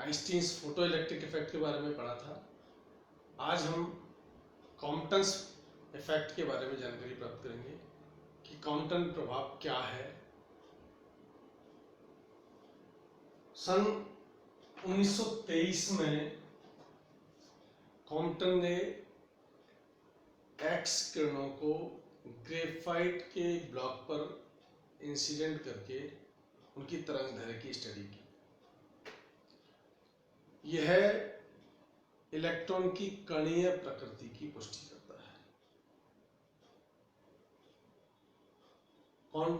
Einstein's photo electric effect के बारे में पढ़ा था। आज हम कॉम्पटन्स इफेक्ट के बारे में जानकारी प्राप्त करेंगे कि कॉम्पटन प्रभाव क्या है। सन 1923 में कॉम्पटन ने एक्स किरणों को ग्रेफाइट के ब्लॉक पर इंसिडेंट करके उनकी तरंगदैर्घ्य की स्टडी की। यह इलेक्ट्रॉन की कणीय प्रकृति की पुष्टि करता है।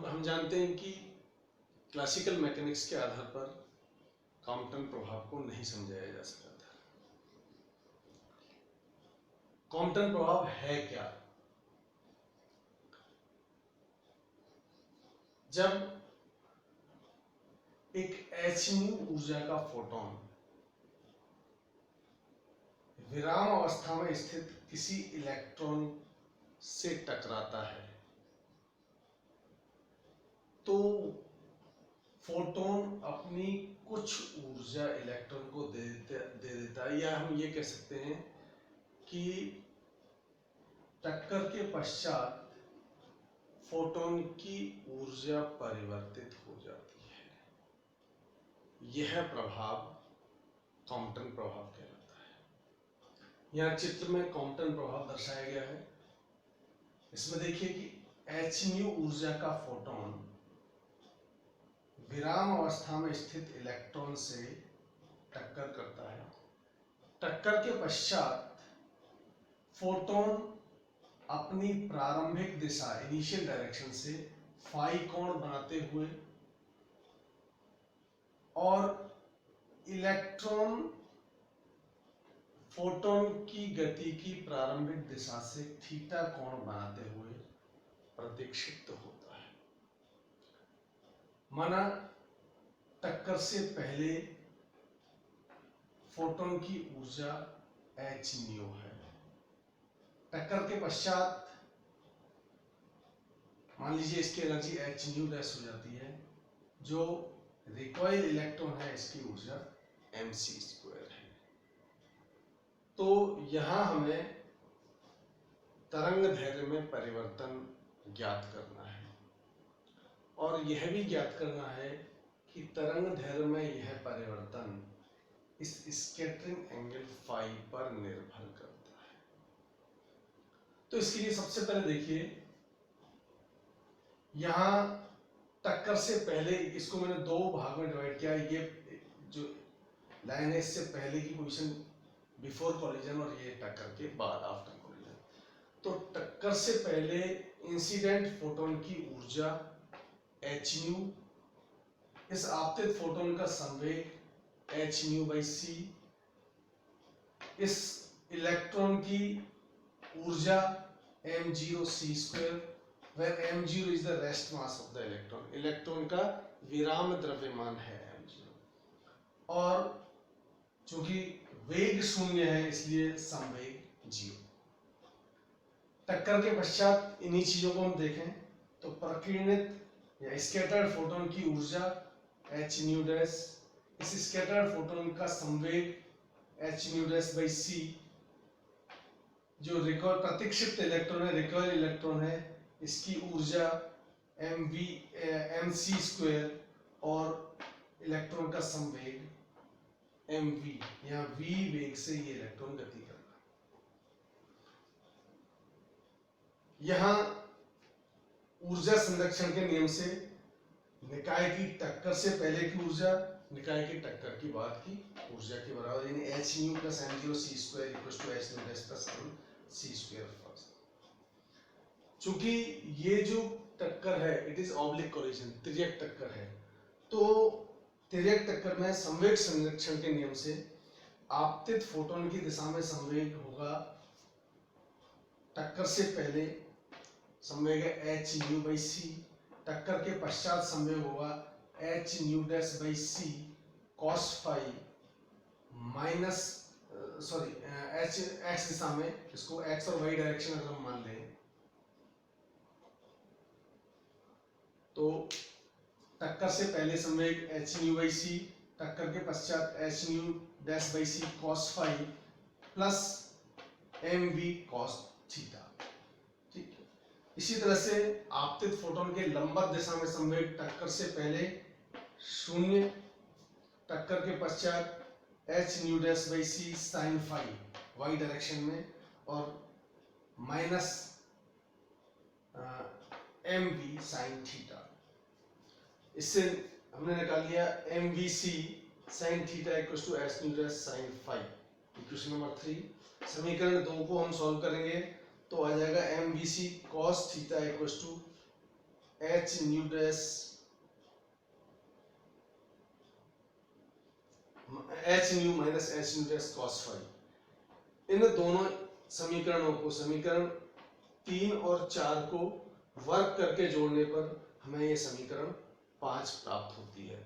हम जानते हैं कि क्लासिकल मैकेनिक्स के आधार पर कॉम्पटन प्रभाव को नहीं समझाया जा सका था। कॉम्पटन प्रभाव है क्या? जब एक hν ऊर्जा का फोटॉन विराम अवस्था में स्थित किसी इलेक्ट्रॉन से टकराता है तो फोटोन अपनी कुछ ऊर्जा इलेक्ट्रॉन को दे देता है, या हम ये कह सकते हैं कि टक्कर के पश्चात फोटोन की ऊर्जा परिवर्तित हो जाती है। यह प्रभाव कॉम्पटन प्रभाव कहलाता है। यहाँ चित्र में कॉम्पटन प्रभाव दर्शाया गया है। इसमें देखिए कि hν ऊर्जा का फोटोन विराम अवस्था में स्थित इलेक्ट्रॉन से टक्कर करता है। टक्कर के पश्चात फोटोन अपनी प्रारंभिक दिशा इनिशियल डायरेक्शन से फाई कोण बनाते हुए और इलेक्ट्रॉन फोटोन की गति की प्रारंभिक दिशा से थीटा कोण बनाते हुए प्रतिक्षिप्त होता है। माना टक्कर से पहले फोटोन की ऊर्जा hν है। टक्कर के पश्चात मान लीजिए इसकी एनर्जी hν डैश हो जाती है। जो रिकॉइल इलेक्ट्रॉन है इसकी ऊर्जा mc² है। तो यहां हमें तरंग दैर्घ्य में परिवर्तन ज्ञात करना है और यह भी ज्ञात करना है कि तरंग दैर्घ्य में यह परिवर्तन इस स्कैटरिंग एंगल फाई पर निर्भर करता है। तो इसके लिए सबसे पहले देखिए, यहां टक्कर से पहले इसको मैंने दो भाग में डिवाइड किया। ये जो लाइन है इससे पहले की पोजीशन बिफोर कॉलिजन और ये टक्कर के बाद आफ्टर कॉलिजन। तो टक्कर से पहले इंसिडेंट फोटोन की ऊर्जा hν, इस आपतित फोटोन का संवेग hν/c, इस इलेक्ट्रॉन की ऊर्जा m0c², where m0 is the rest mass of the electron। Electron का विराम द्रव्यमान है m0 और चूंकि वेग शून्य है इसलिए संवेग 0। टक्कर के पश्चात इन्हीं चीजों को हम देखें तो प्रकीर्णित या स्कैटर्ड फोटोन की ऊर्जा hν', इस स्कैटर्ड फोटोन का संवेग hν'/c, जो रिकॉइल प्रतिक्षिप्त इलेक्ट्रॉन है, रिकॉइल इलेक्ट्रॉन है, इसकी ऊर्जा mc² और इलेक्ट्रॉन का संवेग mv। यहाँ v वेग से ये इलेक्ट्रॉन गति कर रहा है। यहाँ ऊर्जा संरक्षण के नियम से निकाय की टक्कर से पहले की ऊर्जा निकाय की टक्कर की बाद की ऊर्जा के बराबर, यानी hν + m0c² = hν' + mc²। चूंकि ये जो टक्कर है इट इज ऑब्लिक कोलिजन, तिर्यक टक्कर है, तो तिर्यक टक्कर में संवेग संरक्षण के नियम से आपतित फोटोन की दिशा में संवेग होगा टक्कर से पहले संवेग है hν/c, टक्कर के पश्चात संवेग होगा hν'/c cos phi minus x दिशा में, इसको x और y डायरेक्शन अगर हम मान लें तो टक्कर से पहले संवेग hν/c टक्कर के पश्चात H nu dash by C cos phi plus M V cos theta. ठीक है, इसी तरह से आपतित फोटोन के लंबवत दिशा में संवेग टक्कर से पहले 0, टक्कर के पश्चात H nu dash by C sine phi Y direction में और minus M V sine theta. इससे हमने निकाल लिया M V C sine theta equal to H nu dash sine phi. Equation number 3। समीकरण 2 को हम सॉल्व करेंगे तो आ जाएगा M V C cos theta equal to H nu dash H nu minus H nu dash cos phi. इन दोनों समीकरणों को, समीकरण 3 और 4 को वर्क करके जोड़ने पर हमें ये समीकरण 5 प्राप्त होती है।